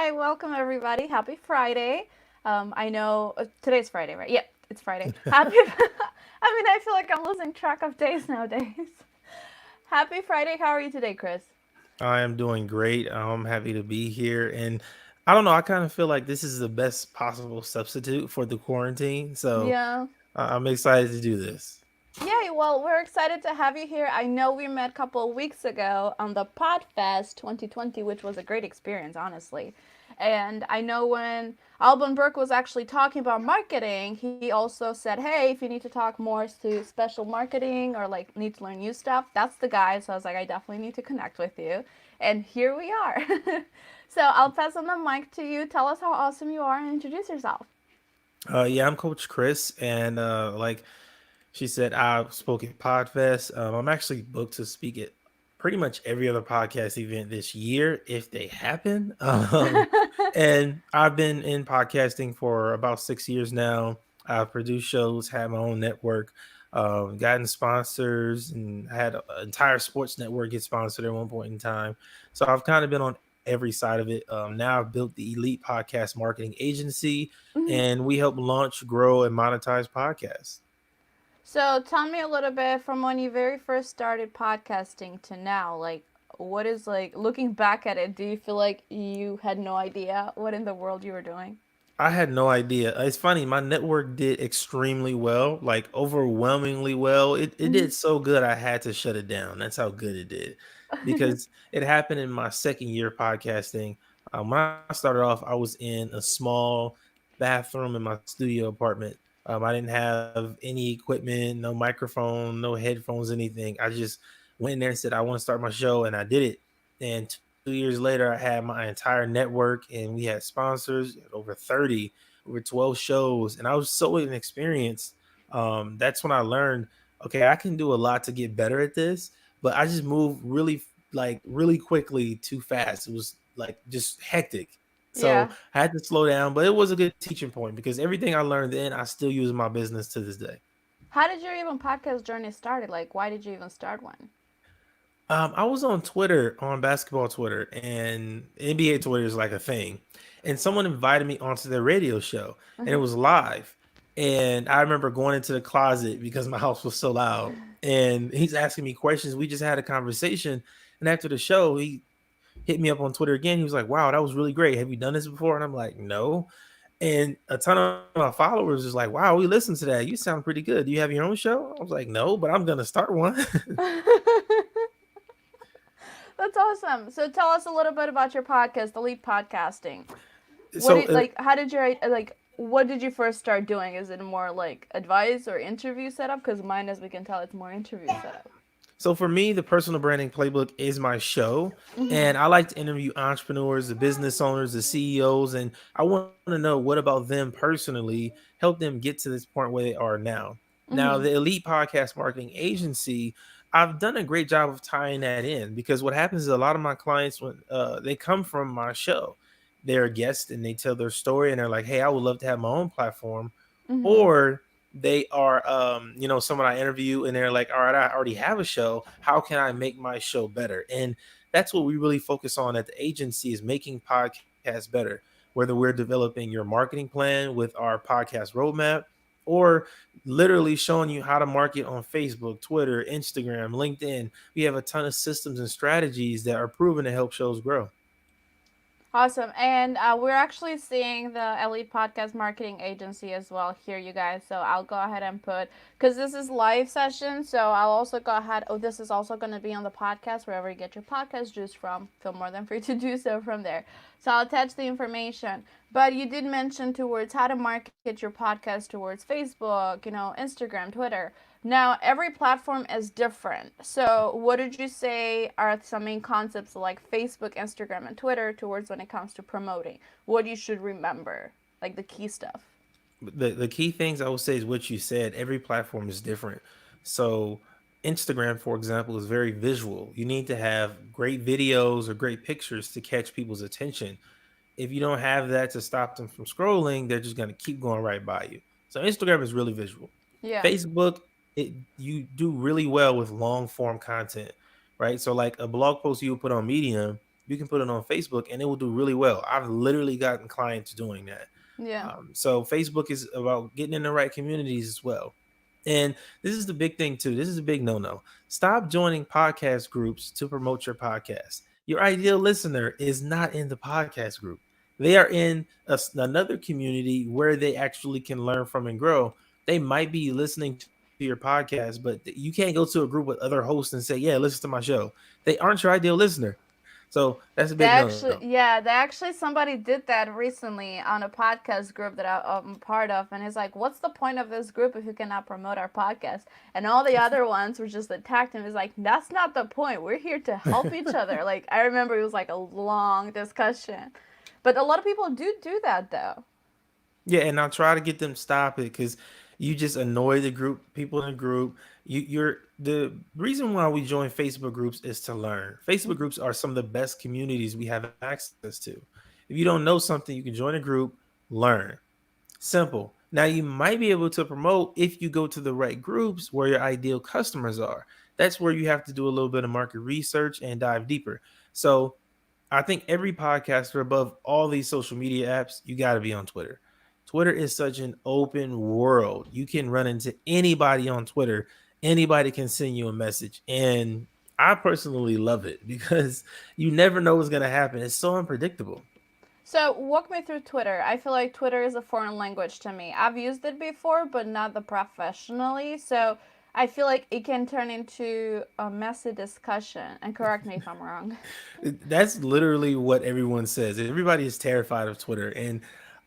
Hi, welcome everybody. Happy Friday. I know today's Friday, right? Yep, it's Friday. Happy. I feel like I'm losing track of days nowadays. Happy Friday. How are you today, Chris? I am doing great. I'm happy to be here. And I don't know, I kind of feel like this is the best possible substitute for the quarantine. So Yeah. I'm excited to do this. Yeah, well, we're excited to have you here. I know we met a couple of weeks ago on the Podfest 2020, which was a great experience, honestly. And I know when Alban Burke was actually talking about marketing, he also said, hey, if you need to talk more to special marketing or like need to learn new stuff, that's the guy. So I was like, I definitely need to connect with you. And here we are. So I'll pass on the mic to you. Tell us how awesome you are and introduce yourself. Yeah, I'm Coach Chris. And like she said, I spoke at Podfest. I'm actually booked to speak at pretty much every other podcast event this year if they happen. And I've been in podcasting for about 6 years now. I've produced shows, had my own network, gotten sponsors, and had an entire sports network get sponsored at one point in time. So I've kind of been on every side of it. Now I've built the Elite Podcast Marketing Agency, and we help launch, grow, and monetize podcasts. So tell me a little bit from when you very first started podcasting to now. Like, what is like looking back at it? Do you feel like you had no idea what in the world you were doing? I had no idea. It's funny, my network did extremely well, like overwhelmingly well. It Hmm. did so good I had to shut it down. That's how good it did. Because it happened in my second year podcasting. When I started off, I was in a small bathroom in my studio apartment. I didn't have any equipment, no microphone, no headphones, anything. I just went in there and said, I want to start my show, and I did it. And 2 years later, I had my entire network, and we had sponsors, over 30, over 12 shows, and I was so inexperienced. That's when I learned, okay, I can do a lot to get better at this, but I just moved really quickly too fast. It was like just hectic. So Yeah. I had to slow down, but it was a good teaching point because everything I learned then, I still use in my business to this day. How did your even podcast journey started? Like, why did you even start one? I was on Twitter, on basketball Twitter, and NBA Twitter is like a thing. And someone invited me onto their radio show, and it was live. And I remember going into the closet because my house was so loud. And he's asking me questions. We just had a conversation. And after the show, he hit me up on Twitter again. He was like, "Wow, that was really great. Have you done this before?" And I'm like, "No." And a ton of my followers was like, "Wow, we listened to that. You sound pretty good. Do you have your own show?" I was like, "No, but I'm gonna start one." That's awesome. So tell us a little bit about your podcast, Elite Podcasting. What so did like? How did your like? What did you first start doing? Is it more like advice or interview setup? Because mine, as we can tell, it's more interview setup. So for me, the personal branding playbook is my show, and I like to interview entrepreneurs, the business owners, the CEOs, and I want to know what about them personally, help them get to this point where they are now. Now, Mm-hmm. the Elite Podcast Marketing Agency, I've done a great job of tying that in because what happens is a lot of my clients when they come from my show, they're a guest and they tell their story and they're like, "Hey, I would love to have my own platform," Mm-hmm. or they are someone I interview and they're like, all right, I already have a show, how can I make my show better? And that's what we really focus on at the agency, is making podcasts better, whether we're developing your marketing plan with our podcast roadmap, or literally showing you how to market on Facebook, Twitter, Instagram, LinkedIn. We have a ton of systems and strategies that are proven to help shows grow. Awesome. And we're actually seeing the Elite Podcast Marketing Agency as well here, you guys. So I'll go ahead and put, because this is live session. So I'll also go ahead. Oh, this is also going to be on the podcast, wherever you get your podcast juice from. Feel more than free to do so from there. So I'll attach the information. But you did mention towards how to market your podcast towards Facebook, Instagram, Twitter. Now, every platform is different. So, what did you say are some main concepts like Facebook, Instagram, and Twitter towards when it comes to promoting? What you should remember, like the key stuff. The key things I would say is what you said. Every platform is different. So Instagram, for example, is very visual. You need to have great videos or great pictures to catch people's attention. If you don't have that to stop them from scrolling, they're just going to keep going right by you. So Instagram is really visual. Yeah. Facebook, you do really well with long form content, right? So like a blog post you would put on Medium, you can put it on Facebook, and it will do really well. I've literally gotten clients doing that. Yeah. So Facebook is about getting in the right communities as well. And this is the big thing too. This is a big no-no. Stop joining podcast groups to promote your podcast. Your ideal listener is not in the podcast group. They are in another community where they actually can learn from and grow. They might be listening to your podcast, but you can't go to a group with other hosts and say, "Yeah, listen to my show." They aren't your ideal listener. So that's a big They no-no. actually, yeah, they actually somebody did that recently on a podcast group that I'm part of, and it's like, what's the point of this group if you cannot promote our podcast? And all the other ones were just attacked him. It's like, that's not the point. We're here to help each other. Like, I remember it was like a long discussion, but a lot of people do that though. Yeah, and I'll try to get them to stop it because you just annoy the group, people in the group. You're the reason why we join Facebook groups is to learn. Facebook groups are some of the best communities we have access to. If you don't know something, you can join a group, learn. Simple. Now you might be able to promote if you go to the right groups where your ideal customers are. That's where you have to do a little bit of market research and dive deeper. So I think every podcaster above all these social media apps, you got to be on Twitter. Twitter is such an open world. You can run into anybody on Twitter. Anybody can send you a message. And I personally love it because you never know what's going to happen. It's so unpredictable. So walk me through Twitter. I feel like Twitter is a foreign language to me. I've used it before, but not the professionally. So I feel like it can turn into a messy discussion. And correct me if I'm wrong. That's literally what everyone says. Everybody is terrified of Twitter. And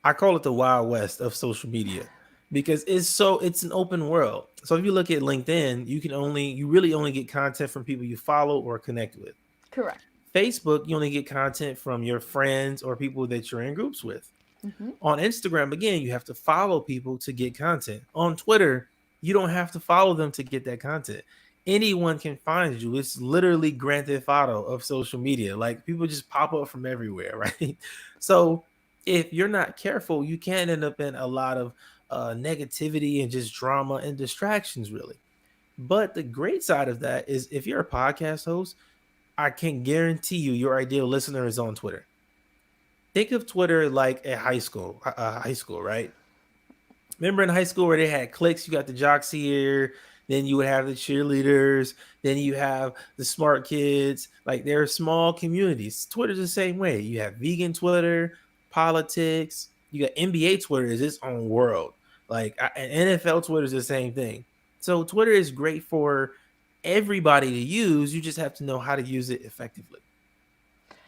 I call it the Wild West of social media because it's an open world. So if you look at LinkedIn, you really only get content from people you follow or connect with. Correct. Facebook, you only get content from your friends or people that you're in groups with. Hmm. On Instagram, again, you have to follow people to get content. On Twitter, you don't have to follow them to get that content. Anyone can find you. It's literally Grand Theft Auto of social media. Like people just pop up from everywhere, right? So if you're not careful, you can end up in a lot of negativity and just drama and distractions, really. But the great side of that is if you're a podcast host, I can guarantee you your ideal listener is on Twitter. Think of Twitter like a high school, right? Remember in high school where they had cliques, you got the jocks here, then you would have the cheerleaders, then you have the smart kids. Like there are small communities. Twitter's the same way. You have vegan Twitter, politics. You got NBA Twitter is its own world. Like and NFL Twitter is the same thing. So Twitter is great for everybody to use. You just have to know how to use it effectively.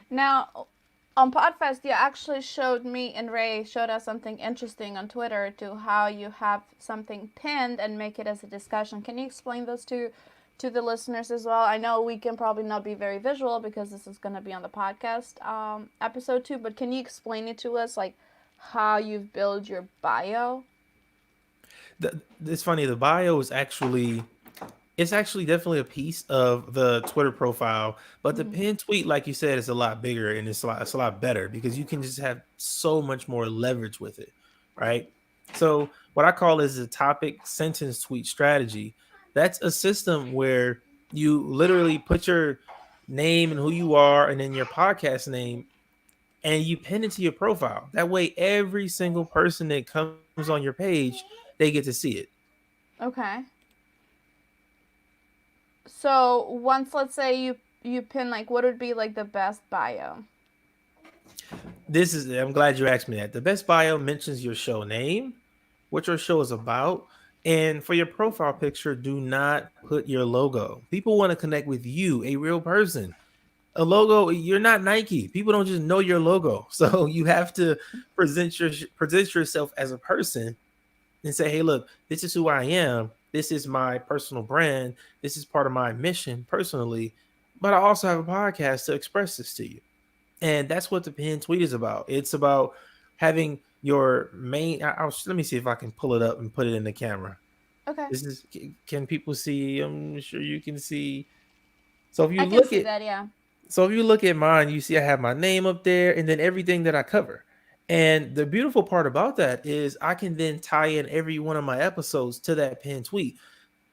Now, on Podfest, you actually showed me and Ray showed us something interesting on Twitter to how you have something pinned and make it as a discussion. Can you explain those to the listeners as well? I know we can probably not be very visual because this is going to be on the podcast episode too, but can you explain it to us, like how you've built your bio? It's funny. The bio is actually it's actually definitely a piece of the Twitter profile, but the Mm-hmm. pinned tweet, like you said, is a lot bigger and it's a lot better because you can just have so much more leverage with it, right? So what I call is a topic sentence tweet strategy. That's a system where you literally put your name and who you are, and then your podcast name, and you pin it to your profile. That way, every single person that comes on your page, they get to see it. Okay. So once, let's say you pin, like, what would be like the best bio? I'm glad you asked me that. The best bio mentions your show name, what your show is about, and for your profile picture, do not put your logo. People want to connect with you, a real person. A logo, you're not Nike. People don't just know your logo. So you have to present yourself as a person and say, "Hey, look, this is who I am. This is my personal brand. This is part of my mission personally, but I also have a podcast to express this to you." And that's what the pinned tweet is about. It's about having your main. Let me see if I can pull it up and put it in the camera. Okay. This is can people see? I'm sure you can see. So if you I can look see at that, yeah. so if you look at mine, you see I have my name up there and then everything that I cover. And the beautiful part about that is I can then tie in every one of my episodes to that pinned tweet.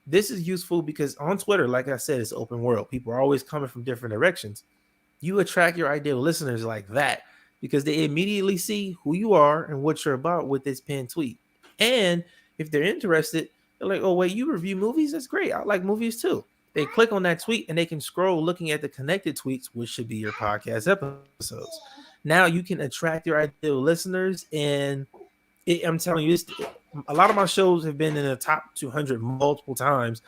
This is useful because on Twitter, like I said, it's open world. People are always coming from different directions. You attract your ideal listeners like that because they immediately see who you are and what you're about with this pinned tweet. And if they're interested, they're like, oh, wait, you review movies? That's great. I like movies too. They click on that tweet and they can scroll looking at the connected tweets, which should be your podcast episodes. Now you can attract your ideal listeners. And I'm telling you, a lot of my shows have been in the top 200 multiple times.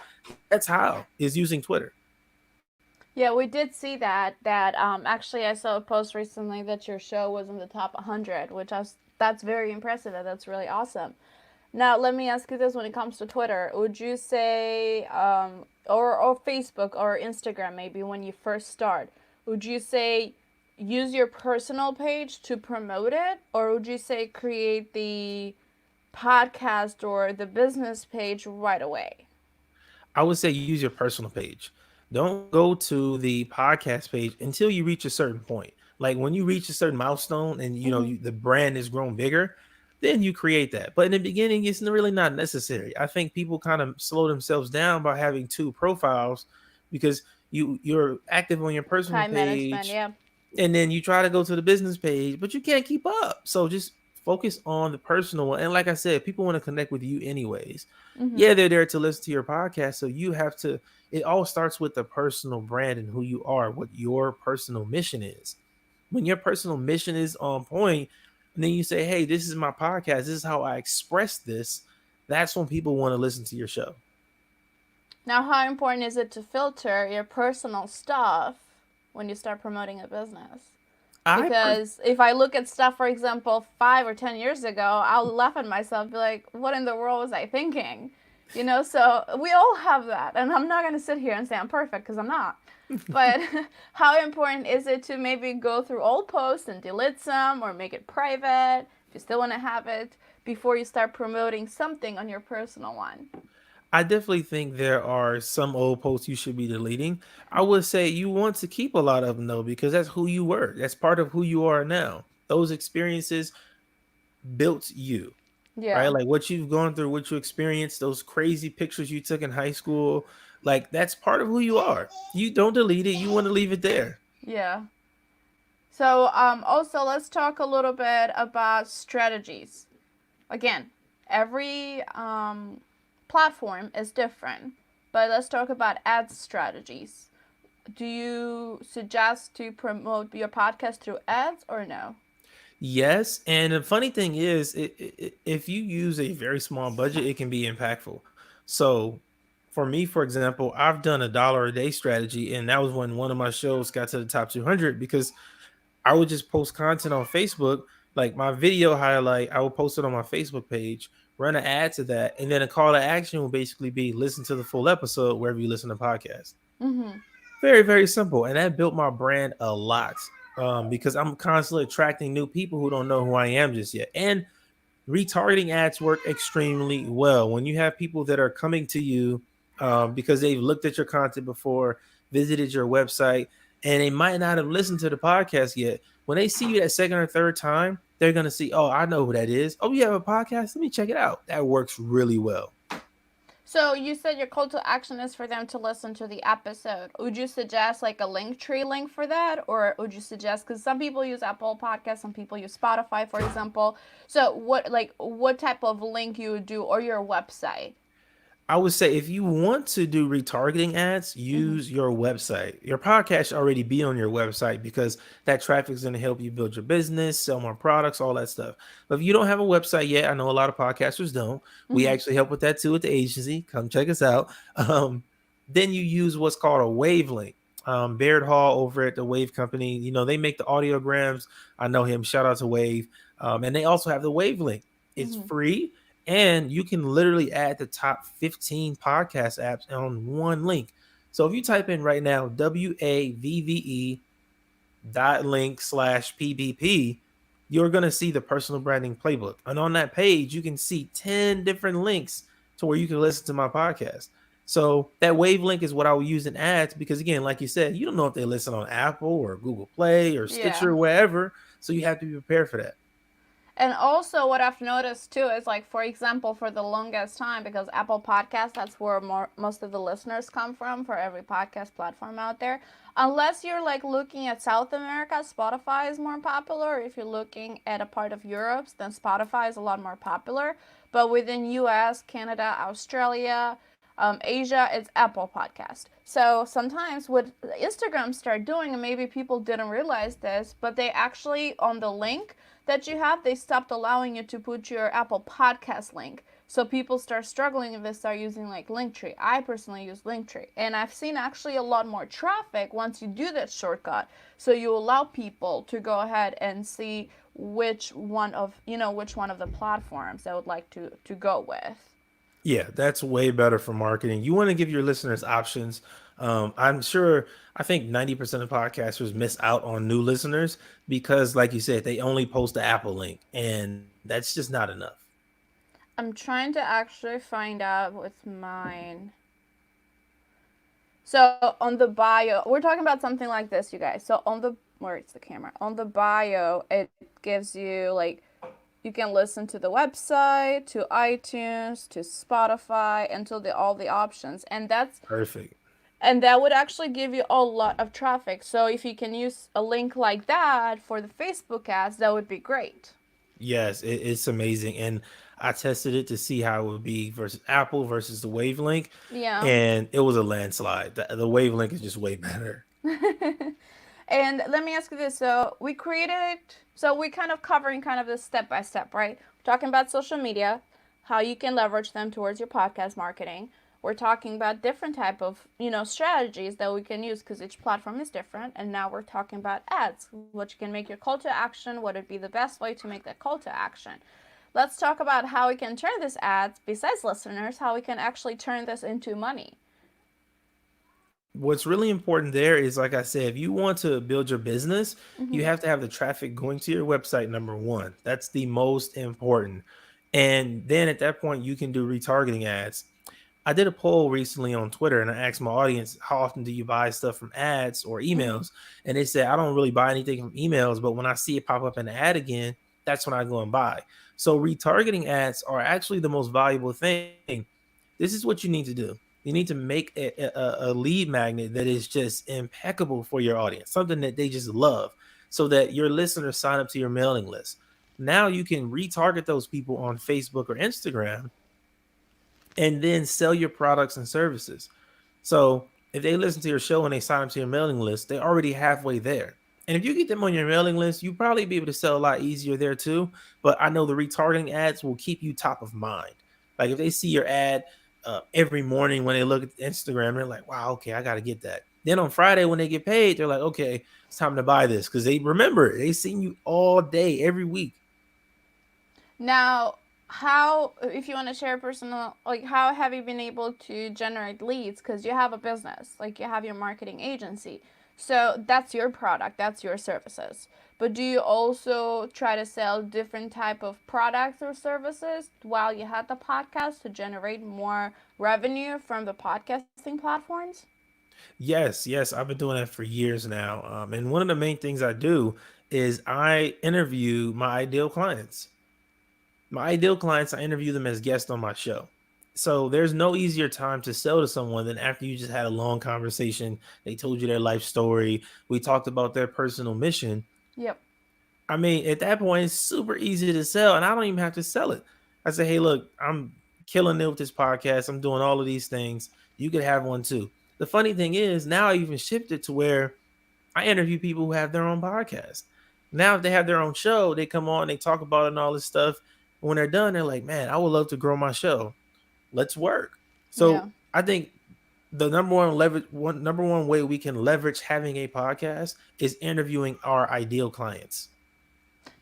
That's how, is using Twitter. Yeah, we did see that. Actually, I saw a post recently that your show was in the top 100, which I was, that's very impressive. That's really awesome. Now, let me ask you this: when it comes to Twitter, would you say, or Facebook or Instagram, maybe when you first start, would you say use your personal page to promote it, or would you say create the podcast or the business page right away? I would say use your personal page. Don't go to the podcast page until you reach a certain point. Like when you reach a certain milestone and Mm-hmm. the brand has grown bigger, then you create that. But in the beginning, it's really not necessary. I think people kind of slow themselves down by having two profiles because you're active on your personal Time management, page yeah. and then you try to go to the business page, but you can't keep up. So just focus on the personal one. And like I said, people want to connect with you anyways. Mm-hmm. Yeah, they're there to listen to your podcast. So you have to, it all starts with the personal brand and who you are, what your personal mission is. When your personal mission is on point, and then you say, hey, this is my podcast, this is how I express this, that's when people want to listen to your show. Now, how important is it to filter your personal stuff when you start promoting a business? I per- Because if I look at stuff, for example, 5 or 10 years ago, I'll laugh at myself and be like, what in the world was I thinking? So we all have that. And I'm not going to sit here and say I'm perfect because I'm not. But how important is it to maybe go through all posts and delete some or make it private if you still want to have it before you start promoting something on your personal one? I definitely think there are some old posts you should be deleting. I would say you want to keep a lot of them though, because that's who you were. That's part of who you are now. Those experiences built you, right? Yeah. Like what you've gone through, what you experienced, those crazy pictures you took in high school, like that's part of who you are. You don't delete it. You want to leave it there. Yeah. So, also, let's talk a little bit about strategies. Again, every platform is different, but let's talk about ad strategies. Do you suggest to promote your podcast through ads or no? Yes, and the funny thing is, if you use a very small budget, it can be impactful. So, for me, for example, I've done $1 a day strategy, and that was when one of my shows got to the top 200 because I would just post content on Facebook, like my video highlight. I would post it on my Facebook page, run an ad to that, and then a call to action will basically be listen to the full episode wherever you listen to podcasts. Mm-hmm. Very, very simple. And that built my brand a lot because I'm constantly attracting new people who don't know who I am just yet. And retargeting ads work extremely well. When you have people that are coming to you because they've looked at your content before, visited your website, and they might not have listened to the podcast yet. When they see you that second or third time, they're going to see, oh, I know who that is. Oh, you have a podcast? Let me check it out. That works really well. So you said your call to action is for them to listen to the episode. Would you suggest like a link tree link for that, or would you suggest, because some people use Apple Podcasts, some people use Spotify, for example. So what type of link you would do, or your website? I would say if you want to do retargeting ads, Mm-hmm. use your website. Your podcast should already be on your website because that traffic is going to help you build your business, sell more products, all that stuff. But if you don't have a website yet, I know a lot of podcasters don't. We Mm-hmm. actually help with that too at the agency. Come check us out. Then you use what's called a wave link. Baird Hall over at the Wave Company, they make the audiograms. I know him. Shout out to Wave. And they also have the Wave link. It's Mm-hmm. free and you can literally add the top 15 podcast apps on one link. So if you type in right now WAVVE.link/PBP, you're going to see the personal branding playbook. And on that page, you can see 10 different links to where you can listen to my podcast. So that wave link is what I will use in ads because, again, like you said, you don't know if they listen on Apple or Google Play or Stitcher Yeah. or wherever. So you have to be prepared for that. And also, what I've noticed too is like, for example, for the longest time, because Apple Podcast, that's where most of the listeners come from for every podcast platform out there. Unless you're like looking at South America, Spotify is more popular. If you're looking at a part of Europe, then Spotify is a lot more popular. But within US, Canada, Australia, Asia, it's Apple Podcast. So sometimes what Instagram start doing, and maybe people didn't realize this, but they actually on the link that you have, they stopped allowing you to put your Apple Podcast link. So people start struggling if they start using like Linktree. I personally use Linktree, and I've seen actually a lot more traffic once you do that shortcut. So you allow people to go ahead and see which one of the platforms they would like to go with. Yeah, that's way better for marketing. You want to give your listeners options. I'm sure, I think 90% of podcasters miss out on new listeners because, like you said, they only post the Apple link, and that's just not enough. I'm trying to actually find out with mine. So on the bio, we're talking about something like this, you guys. So on the where's the camera? On the bio, it gives you like you can listen to the website, to iTunes, to Spotify, and to all the options, Perfect. and that would actually give you a lot of traffic. So if you can use a link like that for the Facebook ads, that would be great. Yes, it's amazing. And I tested it to see how it would be versus Apple versus the Wavelink, Yeah. and it was a landslide. The Wavelink is just way better. And let me ask you this. So we created it. So we kind of covering kind of this step by step, right? We're talking about social media, how you can leverage them towards your podcast marketing. We're talking about different type of strategies that we can use because each platform is different. And now we're talking about ads, what you can make your call to action, what would be the best way to make that call to action. Let's talk about how we can turn this ads, besides listeners, how we can actually turn this into money. What's really important there is, like I said, if you want to build your business, you Mm-hmm. have to have the traffic going to your website, number one. That's the most important. And then at that point, you can do retargeting ads. I did a poll recently on Twitter and I asked my audience, how often do you buy stuff from ads or Mm-hmm. emails? And they said, I don't really buy anything from emails, but when I see it pop up in the ad again, that's when I go and buy. So retargeting ads are actually the most valuable thing. This is what you need to do. You need to make a lead magnet that is just impeccable for your audience, something that they just love, so that your listeners sign up to your mailing list. Now you can retarget those people on Facebook or Instagram and then sell your products and services. So if they listen to your show and they sign up to your mailing list, they're already halfway there. And if you get them on your mailing list, you probably be able to sell a lot easier there too. But I know the retargeting ads will keep you top of mind. Like if they see your ad every morning when they look at Instagram, they're like, wow, okay, I got to get that. Then on Friday when they get paid, they're like, okay, it's time to buy this because they remember they seen you all day, every week. Now, how, if you want to share personal, like, how have you been able to generate leads? Because you have a business, like, you have your marketing agency. So that's your product, that's your services. But do you also try to sell different type of products or services while you had the podcast to generate more revenue from the podcasting platforms? Yes, yes, I've been doing that for years now. And one of the main things I do is I interview my ideal clients. My ideal clients, I interview them as guests on my show. So there's no easier time to sell to someone than after you just had a long conversation. They told you their life story. We talked about their personal mission. Yep. I mean, at that point, it's super easy to sell, and I don't even have to sell it. I say, hey, look, I'm killing it with this podcast. I'm doing all of these things. You could have one too. The funny thing is, now I even shifted to where I interview people who have their own podcast. Now, if they have their own show, they come on, they talk about it and all this stuff. When they're done, they're like, man, I would love to grow my show. Let's work. Yeah. So I think the number one way we can leverage having a podcast is interviewing our ideal clients.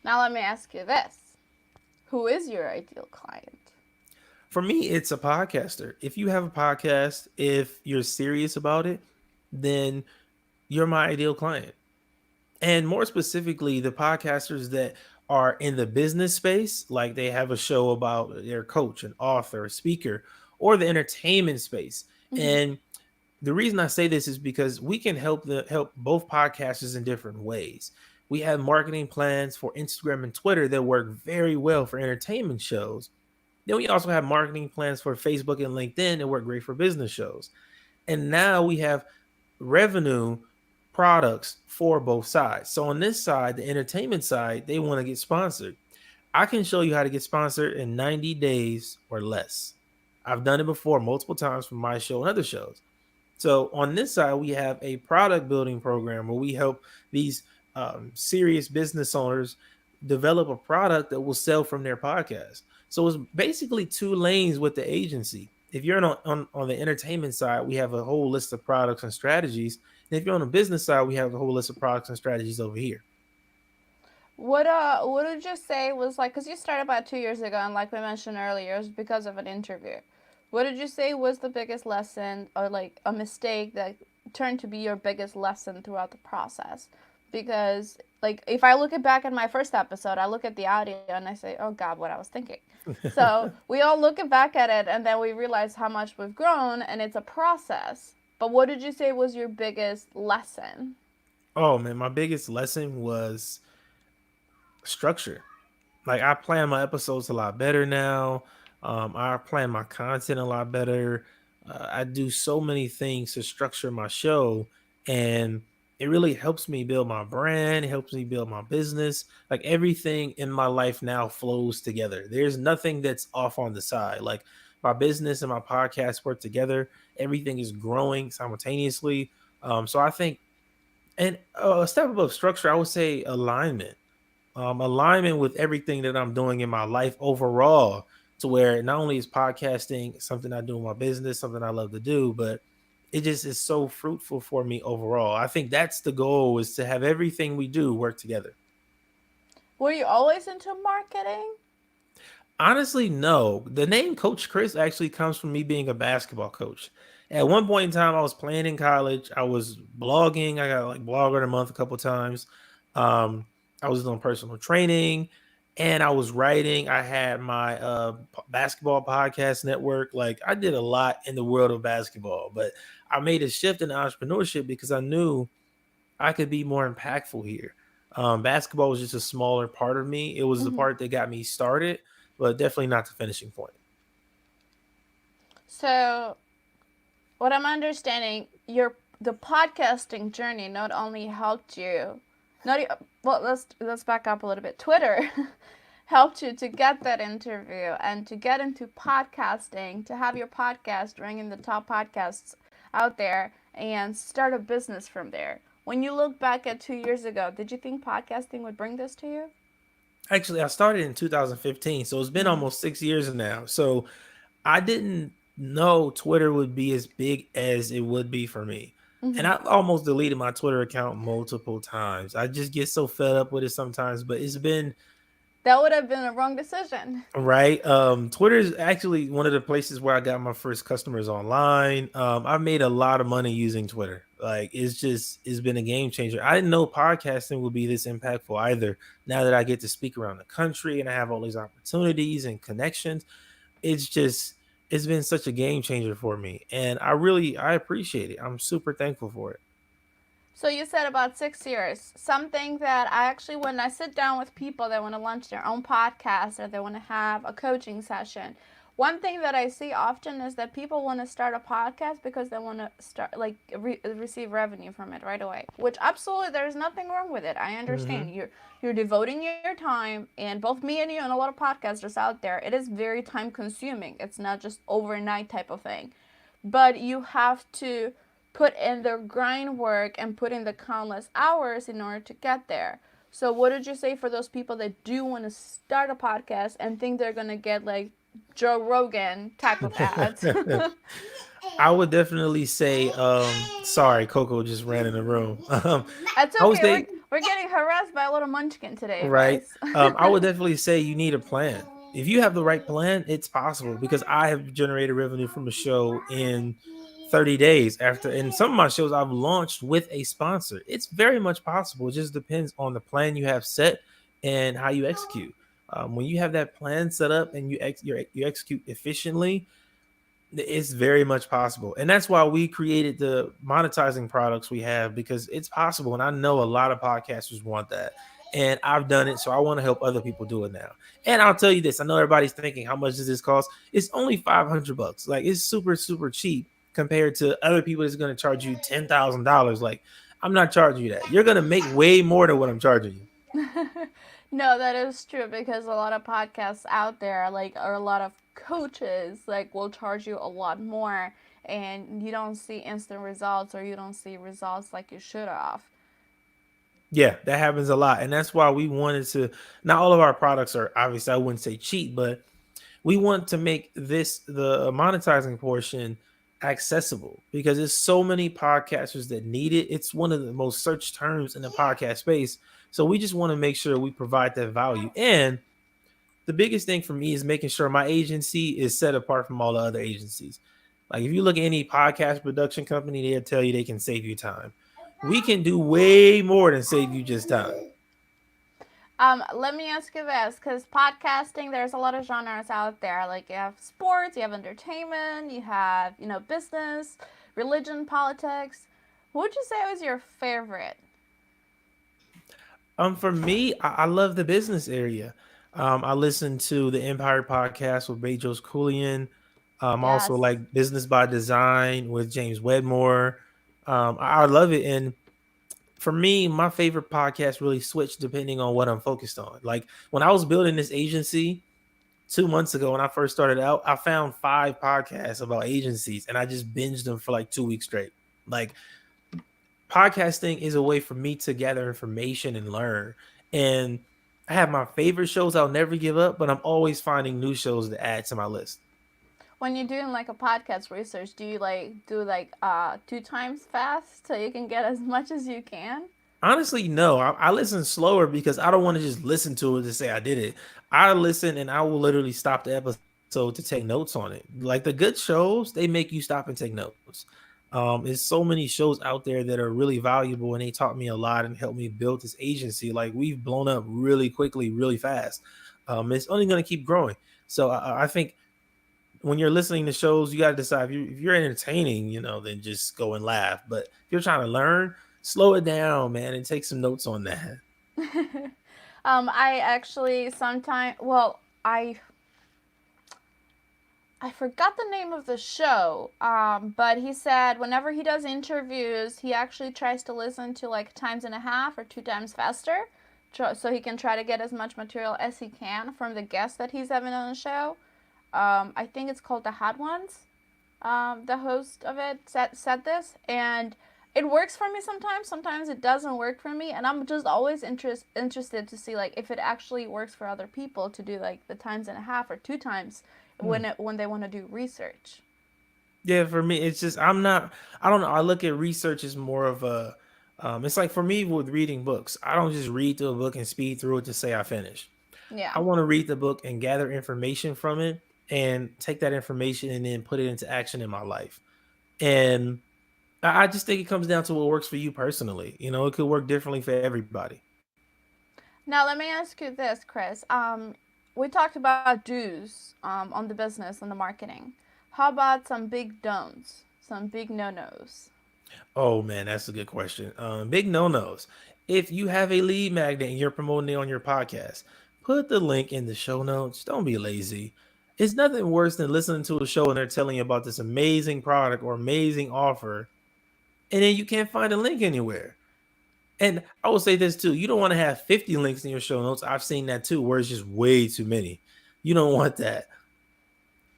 Now let me ask you this. Who is your ideal client? For me, it's a podcaster. If you have a podcast, if you're serious about it, then you're my ideal client. And more specifically, the podcasters that are in the business space, like they have a show about their coach, an author, a speaker, or the entertainment space. Mm-hmm. And the reason I say this is because we can help both podcasters in different ways. We have marketing plans for Instagram and Twitter that work very well for entertainment shows. Then we also have marketing plans for Facebook and LinkedIn that work great for business shows. And now we have revenue products for both sides. So on this side, the entertainment side, they want to get sponsored. I can show you how to get sponsored in 90 days or less. I've done it before multiple times for my show and other shows. So on this side, we have a product building program where we help these serious business owners develop a product that will sell from their podcast. So it's basically two lanes with the agency. If you're on the entertainment side, we have a whole list of products and strategies. And if you're on the business side, we have a whole list of products and strategies over here. What did you say was like? Because you started about 2 years ago, and like we mentioned earlier, it was because of an interview. What did you say was the biggest lesson, or like a mistake that turned to be your biggest lesson throughout the process? Because like if I look back at my first episode, I look at the audio and I say, "Oh God, what I was thinking." So we all look back at it, and then we realize how much we've grown, and it's a process. But what did you say was your biggest lesson? Oh man, my biggest lesson was structure. Like I plan my episodes a lot better now. I plan my content a lot better. I do so many things to structure my show, and it really helps me build my brand. It helps me build my business. Like everything in my life now flows together. There's nothing that's off on the side. Like my business and my podcast work together. Everything is growing simultaneously. So I think, and a step above structure, I would say alignment, alignment with everything that I'm doing in my life overall, to where not only is podcasting something I do in my business, something I love to do, but it just is so fruitful for me overall. I think that's the goal, is to have everything we do work together. Were you always into marketing? Honestly, no. The name Coach Chris actually comes from me being a basketball coach. At one point in time, I was playing in college. I was blogging. I got like blogger of the month a couple times. Um, I was doing personal training, and I was writing. I had my basketball podcast network. Like I did a lot in the world of basketball, but I made a shift in entrepreneurship because I knew I could be more impactful here. Basketball was just a smaller part of me. It was the Mm-hmm. part that got me started, but definitely not the finishing point. So what I'm understanding, your the podcasting journey not only helped you, not well, let's back up a little bit. Twitter helped you to get that interview and to get into podcasting, to have your podcast rank in the top podcasts out there, and start a business from there. When you look back at 2 years ago, did you think podcasting would bring this to you? Actually, I started in 2015, so it's been Mm-hmm. almost 6 years now. So I didn't know Twitter would be as big as it would be for me. And Mm-hmm. I almost deleted my Twitter account multiple times. I just get so fed up with it sometimes, but it's been That would have been a wrong decision. right. Twitter is actually one of the places where I got my first customers online. I've made a lot of money using Twitter. Like it's been a game changer. I didn't know podcasting would be this impactful either. Now that I get to speak around the country and I have all these opportunities and connections, it's just it's been such a game changer for me. And I appreciate it. I'm super thankful for it. So you said about 6 years. Something that I actually, when I sit down with people that want to launch their own podcast or they want to have a coaching session, one thing that I see often is that people want to start a podcast because they want to start like receive revenue from it right away. Which absolutely, there's nothing wrong with it. I understand Hmm. you're devoting your time, and both me and you and a lot of podcasters out there, it is very time consuming. It's not just overnight type of thing, but you have to put in the grind work and put in the countless hours in order to get there. So, what did you say for those people that do want to start a podcast and think they're going to get like Joe Rogan type of ads? I would definitely say, sorry, Coco just ran in the room. It's I would okay. say, We're getting harassed by a little munchkin today, right. guys. I would definitely say you need a plan. If you have the right plan, it's possible, because I have generated revenue from a show in 30 days after, and some of my shows I've launched with a sponsor. It's very much possible. It just depends on the plan you have set and how you execute. When you have that plan set up and you execute efficiently, It's very much possible. And that's why we created the monetizing products we have, because it's possible. And I know a lot of podcasters want that. And I've done it. So I want to help other people do it now. And I'll tell you this, I know everybody's thinking, how much does this cost? It's only $500. Like, it's super, super cheap compared to other people that's going to charge you $10,000. Like, I'm not charging you that. You're going to make way more than what I'm charging you. No, that is true because a lot of podcasts out there, like, or a lot of coaches, like, will charge you a lot more, and you don't see instant results or you don't see results like you should have. Yeah, that happens a lot. And that's why we wanted to, not all of our products are, obviously, I wouldn't say cheap, but we want to make this, the monetizing portion, accessible, because there's so many podcasters that need it. It's one of the most searched terms in the podcast space. So we just want to make sure we provide that value. And the biggest thing for me is making sure my agency is set apart from all the other agencies. Like, if you look at any podcast production company, they'll tell you they can save you time. We can do way more than save you just time. Let me ask you this, because podcasting, there's a lot of genres out there. Like, you have sports, you have entertainment, you have, business, religion, politics. What would you say was your favorite? For me, I love the business area. I listen to the Empire podcast with Bejos Kulian. Also Yes. like Business by Design with James Wedmore. I love it. And for me, my favorite podcast really switched depending on what I'm focused on. Like, when I was building this agency 2 months ago, when I first started out, I found 5 podcasts about agencies and I just binged them for like 2 weeks straight. Like, podcasting is a way for me to gather information and learn. And I have my favorite shows I'll never give up, but I'm always finding new shows to add to my list. When you're doing like a podcast research, do you like do like two times fast so you can get as much as you can? Honestly, no. I listen slower because I don't want to just listen to it to say I did it. I listen and I will literally stop the episode to take notes on it. Like, the good shows, they make you stop and take notes. There's so many shows out there that are really valuable, and they taught me a lot and helped me build this agency. Like, we've blown up really quickly, really fast. It's only going to keep growing. So I think when you're listening to shows, you got to decide, if you're entertaining, then just go and laugh. But if you're trying to learn, slow it down, man, and take some notes on that. I actually sometimes, well, I forgot the name of the show, but he said whenever he does interviews, he actually tries to listen to like times and a half or two times faster, so he can try to get as much material as he can from the guests that he's having on the show. I think it's called The Hot Ones. The host of it said this, and it works for me sometimes. Sometimes it doesn't work for me, and I'm just always interested to see like if it actually works for other people to do like the times and a half or two times Hmm. when they want to do research. Yeah, for me, it's just, I don't know. I look at research as more of a, it's like for me with reading books. I don't just read through a book and speed through it to say I finished. Yeah. I want to read the book and gather information from it and take that information and then put it into action in my life. And I just think it comes down to what works for you personally. It could work differently for everybody. Now let me ask you this, Chris. We talked about do's on the business and the marketing. How about some big don'ts, some big no nos? Oh man, that's a good question. Big no nos. If you have a lead magnet and you're promoting it on your podcast, put the link in the show notes. Don't be lazy. It's nothing worse than listening to a show and they're telling you about this amazing product or amazing offer, and then you can't find a link anywhere. And I will say this too: you don't want to have 50 links in your show notes. I've seen that too, where it's just way too many. You don't want that.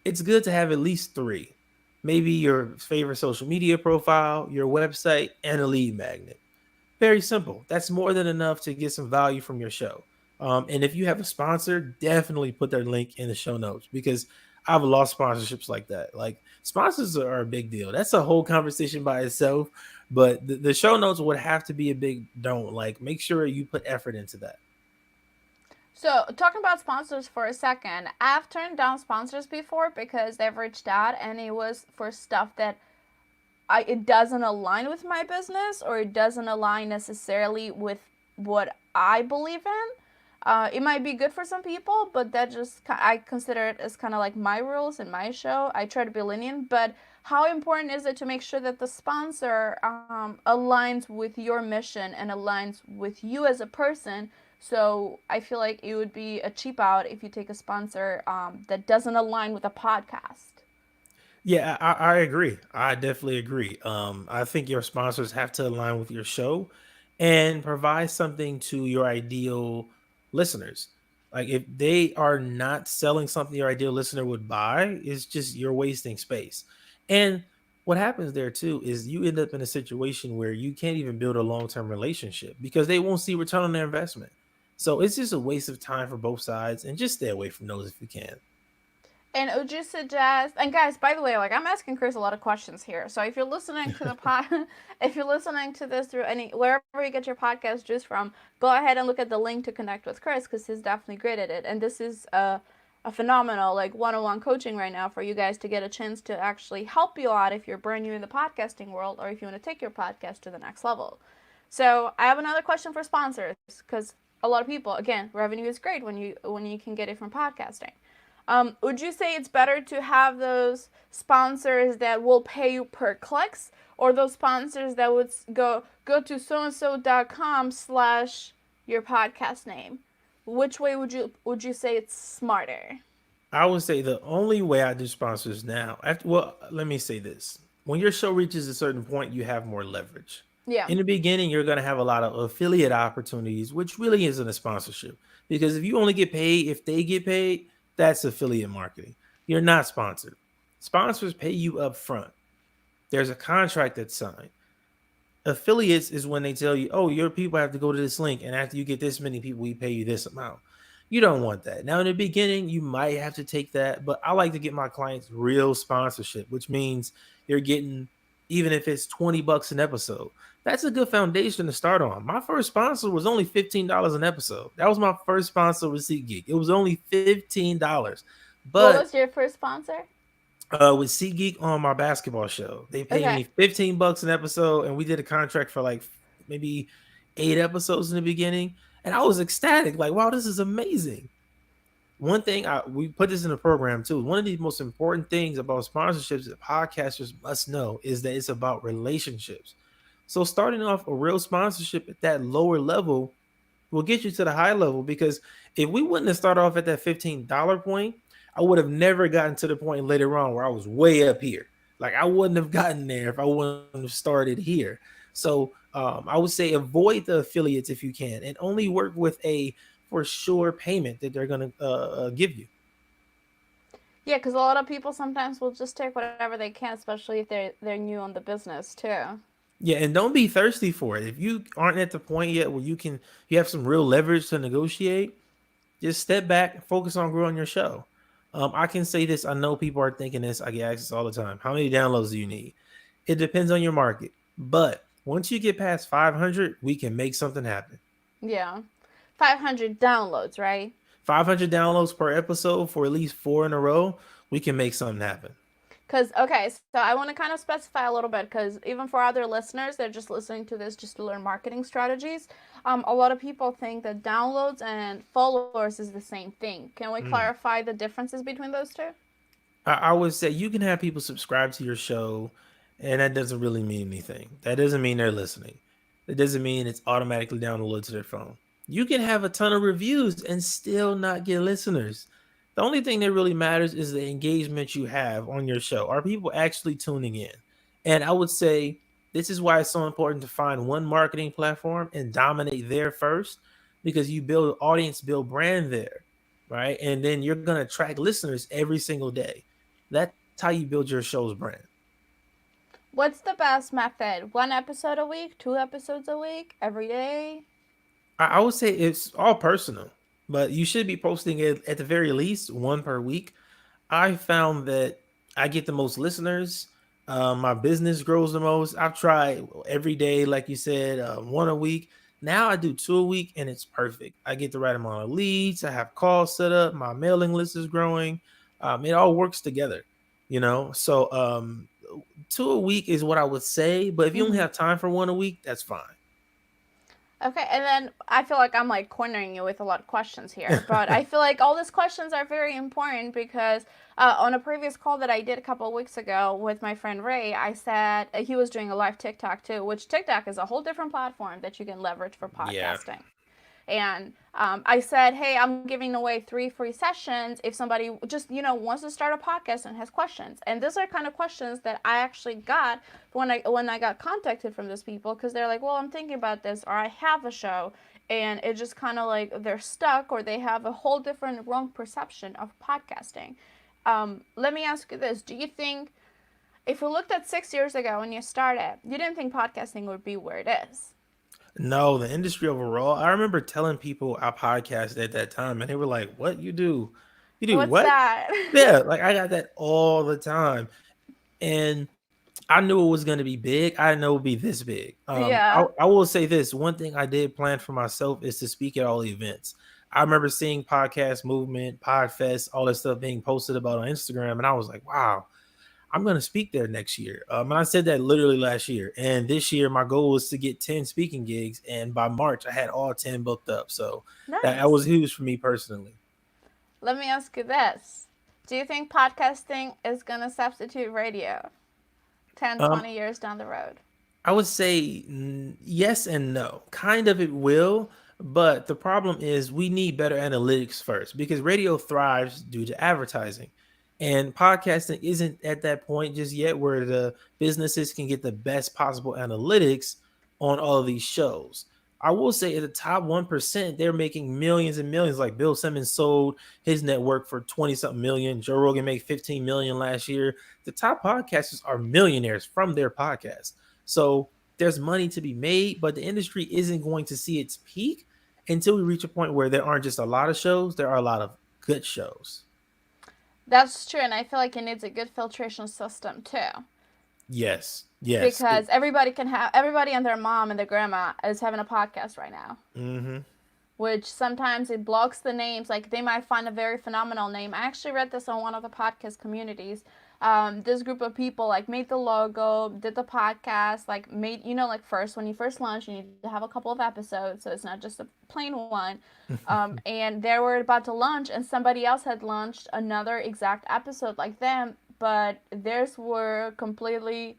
It's good to have at least 3. Maybe your favorite social media profile, your website, and a lead magnet. Very simple. That's more than enough to get some value from your show. And if you have a sponsor, definitely put their link in the show notes, because I've lost sponsorships like that. Like, sponsors are a big deal. That's a whole conversation by itself. But the show notes would have to be a big don't. Like, make sure you put effort into that. So, talking about sponsors for a second, I've turned down sponsors before because they've reached out and it was for stuff that it doesn't align with my business or it doesn't align necessarily with what I believe in. It might be good for some people, but that just I consider it as kind of like my rules in my show. I try to be lenient, but how important is it to make sure that the sponsor aligns with your mission and aligns with you as a person? So I feel like it would be a cheap out if you take a sponsor that doesn't align with a podcast. Yeah, I agree. I definitely agree. I think your sponsors have to align with your show and provide something to your ideal listeners. Like if they are not selling something your ideal listener would buy, it's just you're wasting space. And what happens there too is you end up in a situation where you can't even build a long-term relationship because they won't see return on their investment. So it's just a waste of time for both sides and just stay away from those if you can. And would you suggest? And guys, by the way, like I'm asking Chris a lot of questions here. So if you're listening to the pod, if you're listening to this through any wherever you get your podcast juice from, go ahead and look at the link to connect with Chris because he's definitely great at it. And this is a phenomenal like one-on-one coaching right now for you guys to get a chance to actually help you out if you're brand new in the podcasting world or if you want to take your podcast to the next level. So I have another question for sponsors because a lot of people, again, revenue is great when you can get it from podcasting. Would you say it's better to have those sponsors that will pay you per clicks, or those sponsors that would go to soandso.com/your podcast name? Which way would you say it's smarter? I would say the only way I do sponsors now, well, let me say this. When your show reaches a certain point, you have more leverage. Yeah. In the beginning, you're going to have a lot of affiliate opportunities, which really isn't a sponsorship. Because if you only get paid if they get paid, that's affiliate marketing. You're not sponsored. Sponsors pay you up front. There's a contract that's signed. Affiliates is when they tell you, oh, your people have to go to this link, and after you get this many people, we pay you this amount. You don't want that. Now, in the beginning, you might have to take that, but I like to get my clients real sponsorship, which means you're getting, even if it's $20 an episode, that's a good foundation to start on. My first sponsor was only $15 an episode. That was my first sponsor with SeatGeek. It was only $15. What But was your first sponsor? with SeatGeek on my basketball show. They paid Okay. me $15 an episode, and we did a contract for like maybe 8 episodes in the beginning. And I was ecstatic, like, wow, this is amazing. One thing we put this in the program too. One of the most important things about sponsorships that podcasters must know is that it's about relationships. So starting off a real sponsorship at that lower level will get you to the high level because if we wouldn't have started off at that $15 point, I would have never gotten to the point later on where I was way up here. Like I wouldn't have gotten there if I wouldn't have started here. So I would say avoid the affiliates if you can, and only work with a for sure payment that they're gonna give you. Yeah, because a lot of people sometimes will just take whatever they can, especially if they're new on the business too. Yeah, and don't be thirsty for it. If you aren't at the point yet where you have some real leverage to negotiate, just step back and focus on growing your show. I can say this. I know people are thinking this. I get asked this all the time. How many downloads do you need? It depends on your market. But once you get past 500, we can make something happen. Yeah, 500 downloads, right? 500 downloads per episode for at least 4 in a row, we can make something happen. Because, okay, so I want to kind of specify a little bit because even for other listeners, they're just listening to this just to learn marketing strategies. A lot of people think that downloads and followers is the same thing. Can we Mm. clarify the differences between those two? I would say you can have people subscribe to your show, and that doesn't really mean anything. That doesn't mean they're listening. That doesn't mean it's automatically downloaded to their phone. You can have a ton of reviews and still not get listeners. The only thing that really matters is the engagement you have on your show. Are people actually tuning in? And I would say this is why it's so important to find one marketing platform and dominate there first because you build audience, build brand there, right? And then you're going to attract listeners every single day. That's how you build your show's brand. What's the best method? One episode a week? Two episodes a week? Every day? I would say it's all personal, but you should be posting it at the very least one per week. I found that I get the most listeners. My business grows the most. I've tried every day, like you said, one a week. Now I do two a week, and it's perfect. I get the right amount of leads. I have calls set up. My mailing list is growing. It all works together, So two a week is what I would say. But if you only Mm-hmm. have time for one a week, that's fine. Okay, and then I feel like I'm like cornering you with a lot of questions here, but I feel like all these questions are very important because on a previous call that I did a couple of weeks ago with my friend Ray, I said he was doing a live TikTok too, which TikTok is a whole different platform that you can leverage for Yeah. podcasting. And I said, hey, I'm giving away 3 free sessions if somebody just wants to start a podcast and has questions. And these are kind of questions that I actually got when I got contacted from those people because they're like, well, I'm thinking about this, or I have a show, and it just kind of like they're stuck or they have a whole different wrong perception of podcasting. Let me ask you this: do you think if we looked at 6 years ago when you started, you didn't think podcasting would be where it is? No, the industry overall. I remember telling people I podcasted at that time, and they were like, "What you do? You do What's what?" that? Yeah, like I got that all the time, and I knew it was going to be big. I didn't know it would be this big. I, Yeah. I will say this: one thing I did plan for myself is to speak at all events. I remember seeing podcast movement, Podfest, all that stuff being posted about on Instagram, and I was like, "Wow, I'm going to speak there next year." And I said that literally last year. And this year, my goal was to get 10 speaking gigs. And by March, I had all 10 booked up. So that was Nice. huge for me personally. Let me ask you this. Do you think podcasting is going to substitute radio 10, Um, 20 years down the road? I would say yes and no. Kind of it will, but the problem is we need better analytics first because radio thrives due to advertising. And podcasting isn't at that point just yet where the businesses can get the best possible analytics on all of these shows. I will say at the top 1%, they're making millions and millions. Like Bill Simmons sold his network for 20 something million. Joe Rogan made 15 million last year. The top podcasters are millionaires from their podcast. So there's money to be made, but the industry isn't going to see its peak until we reach a point where there aren't just a lot of shows, there are a lot of good shows. That's true, and I feel like it needs a good filtration system too. Yes, yes. Because everybody and their mom and their grandma is having a podcast right now. Mm-hmm. Which sometimes it blocks the names. Like they might find a very phenomenal name. I actually read this on one of the podcast communities. This group of people like made the logo, did the podcast, like made like first when you first launch, you need to have a couple of episodes, so it's not just a plain one. And they were about to launch, and somebody else had launched another exact episode like them, but theirs were completely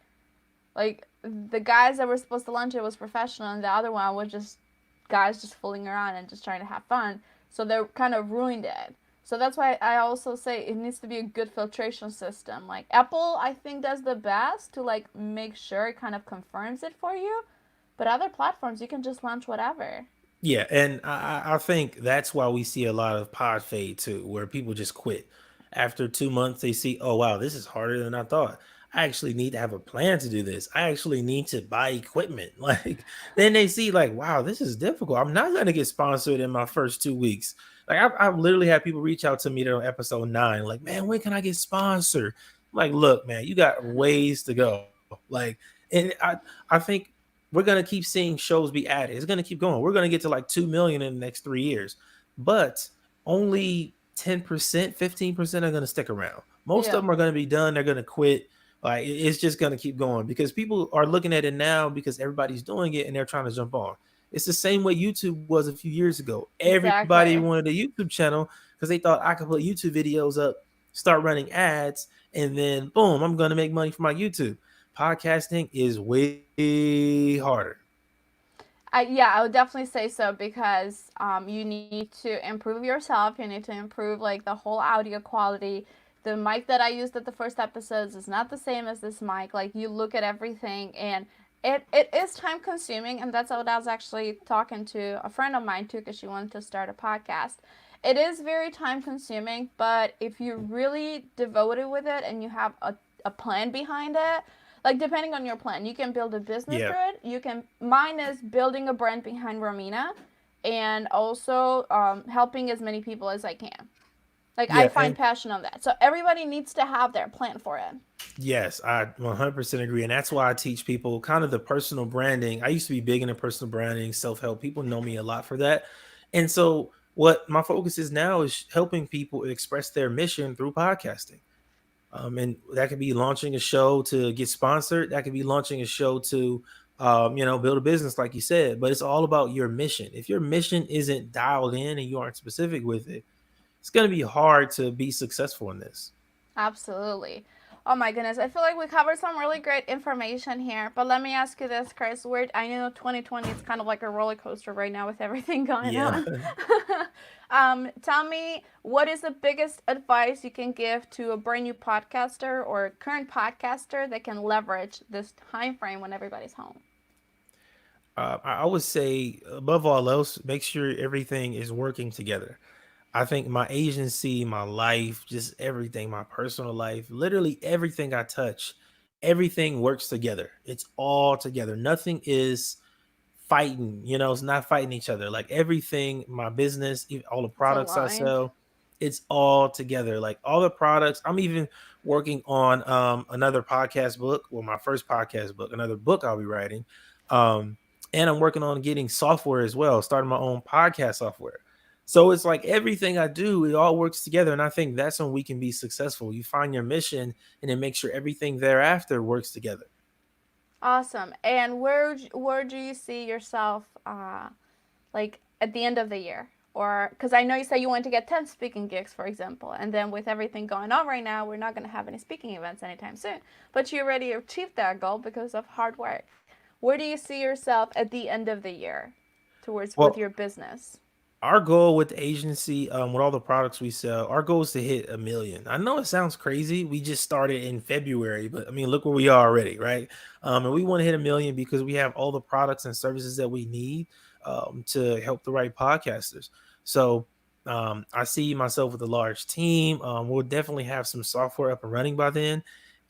like the guys that were supposed to launch it was professional, and the other one was just guys just fooling around and just trying to have fun. So they kind of ruined it. So that's why I also say it needs to be a good filtration system. Like Apple, I think does the best to like make sure it kind of confirms it for you. But other platforms, you can just launch whatever. Yeah, and I think that's why we see a lot of pod fade too, where people just quit. After 2 months, they see, oh wow, this is harder than I thought. I actually need to have a plan to do this. I actually need to buy equipment. Like then they see, like, wow, this is difficult. I'm not gonna get sponsored in my first 2 weeks. Like I've literally had people reach out to me on episode 9, like, man, when can I get sponsored? I'm like, look, man, you got ways to go. Like, and I think we're gonna keep seeing shows be added. It's gonna keep going. We're gonna get to like 2 million in the next 3 years, but only 10%, 15% are gonna stick around. Most of Yeah, them are gonna be done. They're gonna quit. Like it's just gonna keep going because people are looking at it now because everybody's doing it and they're trying to jump on. It's the same way YouTube was a few years ago. Everybody exactly. wanted a YouTube channel because they thought I could put YouTube videos up, start running ads, and then boom, I'm gonna make money from my YouTube. Podcasting is way harder. Yeah, I would definitely say so because you need to improve yourself. You need to improve like the whole audio quality. The mic that I used at the first episodes is not the same as this mic. Like you look at everything, and it is time consuming, and that's what I was actually talking to a friend of mine too because she wanted to start a podcast. It is very time consuming, but if you're really devoted with it and you have a plan behind it, like depending on your plan, you can build a business Yeah, through it. You can Mine is building a brand behind Romina, and also helping as many people as I can. Like I yeah, find and passion on that, so everybody needs to have their plan for it. yes, I 100% agree. And that's why I teach people kind of the personal branding. I used to be big into personal branding, self help. People know me a lot for that. And so, what my focus is now is helping people express their mission through podcasting. And that could be launching a show to get sponsored. That could be launching a show to build a business like you said. But it's all about your mission. If your mission isn't dialed in and you aren't specific with it, it's going to be hard to be successful in this. Absolutely. Oh my goodness, I feel like we covered some really great information here. But let me ask you this, Chris. I know 2020 is kind of like a roller coaster right now with everything going Yeah. on. Tell me, what is the biggest advice you can give to a brand new podcaster or current podcaster that can leverage this time frame when everybody's home? I would say, above all else, make sure everything is working together. I think my agency, my life, just everything, my personal life, literally everything I touch, everything works together. It's all together. Nothing is fighting, it's not fighting each other. Like everything, my business, all the It's products I aligned. sell, it's all together. Like all the products, I'm even working on another podcast book, well, my first podcast book, another book I'll be writing. Um, and I'm working on getting software as well, starting my own podcast software. So it's like everything I do, it all works together. And I think that's when we can be successful. You find your mission and then make sure everything thereafter works together. Awesome. And where do you see yourself like at the end of the year? Or because I know you said you want to get 10 speaking gigs, for example, and then with everything going on right now, we're not going to have any speaking events anytime soon. But you already achieved that goal because of hard work. Where do you see yourself at the end of the year towards with your Well, business? our goal with the agency, with all the products we sell, our goal is to hit 1 million. I know it sounds crazy. We just started in February, but I mean, look where we are already, right? And we want to hit 1 million because we have all the products and services that we need to help the right podcasters. So I see myself with a large team. We'll definitely have some software up and running by then.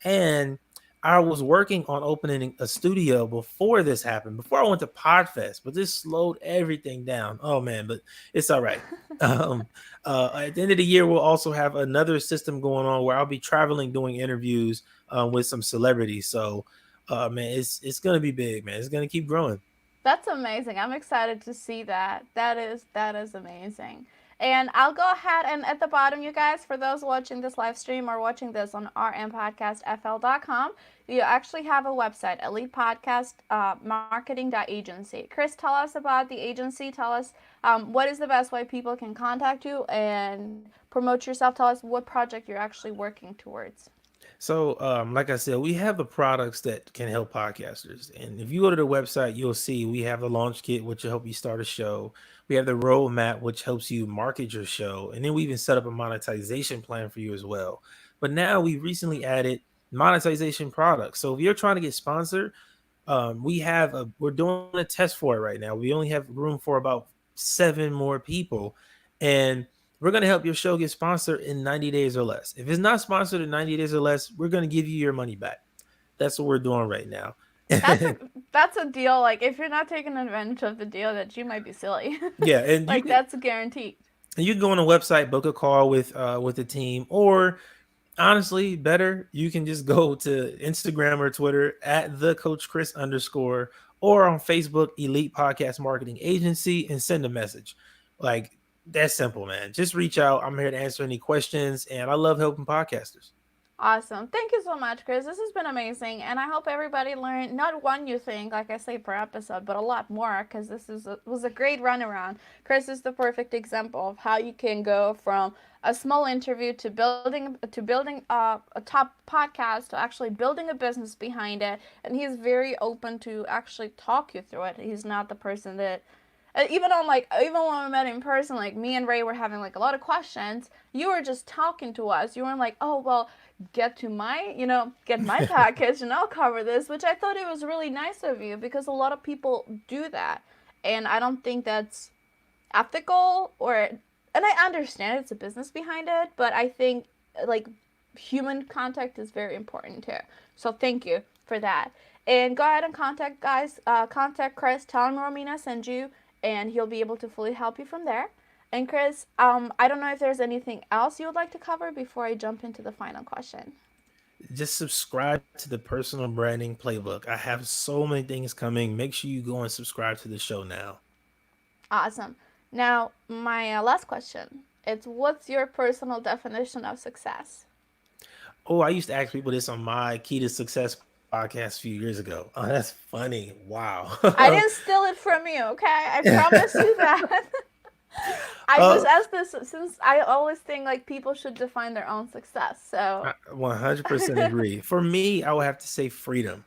And I was working on opening a studio before this happened, before I went to Podfest, but this slowed everything down. Oh man, but it's all right. Um, at the end of the year, we'll also have another system going on where I'll be traveling, doing interviews with some celebrities. So, man, it's gonna be big, man. It's gonna keep growing. That's amazing. I'm excited to see that. That is amazing. And I'll go ahead and at the bottom, you guys, for those watching this live stream or watching this on rmpodcastfl.com, you actually have a website, Elite Podcast Marketing.agency. Chris, tell us about the agency. Tell us what is the best way people can contact you and promote yourself. Tell us what project you're actually working towards. So, like I said, we have the products that can help podcasters. And if you go to the website, you'll see we have the launch kit, which will help you start a show. We have the roadmap, which helps you market your show. And then we even set up a monetization plan for you as well. But now we recently added monetization products. So if you're trying to get sponsored, we're doing a test for it right now. We only have room for about 7 more people. And we're going to help your show get sponsored in 90 days or less. If it's not sponsored in 90 days or less, we're going to give you your money back. That's what we're doing right now. That's a that's a deal. Like if you're not taking advantage of the deal, that you might be silly. Yeah, and Like that's guaranteed. you can go on the website, book a call with the team, or honestly, better you can just go to Instagram or Twitter at the Coach Chris underscore, or on Facebook, Elite Podcast Marketing Agency, and send a message. Like that's simple, man. Just reach out. I'm here to answer any questions, and I love helping podcasters. Awesome. Thank you so much, Chris. This has been amazing. And I hope everybody learned not one new thing, like I say per episode, but a lot more because was a great runaround. Chris is the perfect example of how you can go from a small interview to building a top podcast to actually building a business behind it. And he's very open to actually talk you through it. He's not the person that even when we met in person, like me and Ray were having like a lot of questions. You were just talking to us. You weren't like, oh well, get my package and I'll cover this, which I thought it was really nice of you because a lot of people do that, and I don't think that's ethical and I understand it's a business behind it, but I think like human contact is very important too. So thank you for that. And go ahead and contact Chris. Tell him Romina sent you, and he'll be able to fully help you from there. And Chris, I don't know if there's anything else you would like to cover before I jump into the final question. Just subscribe to the Personal Branding Playbook. I have so many things coming. Make sure you go and subscribe to the show now. Awesome. Now, my last question. It's what's your personal definition of success? Oh, I used to ask people this on my Key to Success podcast a few years ago. Oh, that's funny. I Wow. didn't steal it from you, okay? I promise you that. I just uh, asked this since I always think like people should define their own success. I So 100% agree. For me, I would have to say freedom.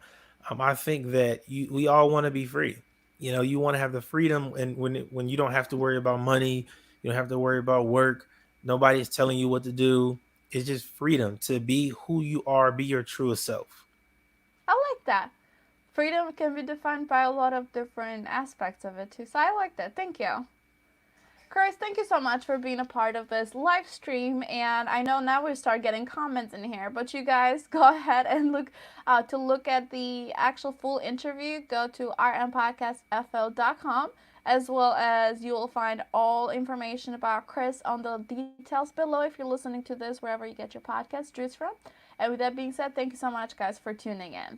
I think that we all want to be free. You know, you want to have the freedom, and when you don't have to worry about money, you don't have to worry about work. Nobody's telling you what to do. It's just freedom to be who you are, be your truest self. I like that. Freedom can be defined by a lot of different aspects of it too. So I like that. Thank you. Chris, thank you so much for being a part of this live stream. And I know now we start getting comments in here, but you guys go ahead and look at the actual full interview. Go to rmpodcastfl.com, as well as you will find all information about Chris on the details below if you're listening to this wherever you get your podcast juice from. And with that being said, thank you so much, guys, for tuning in.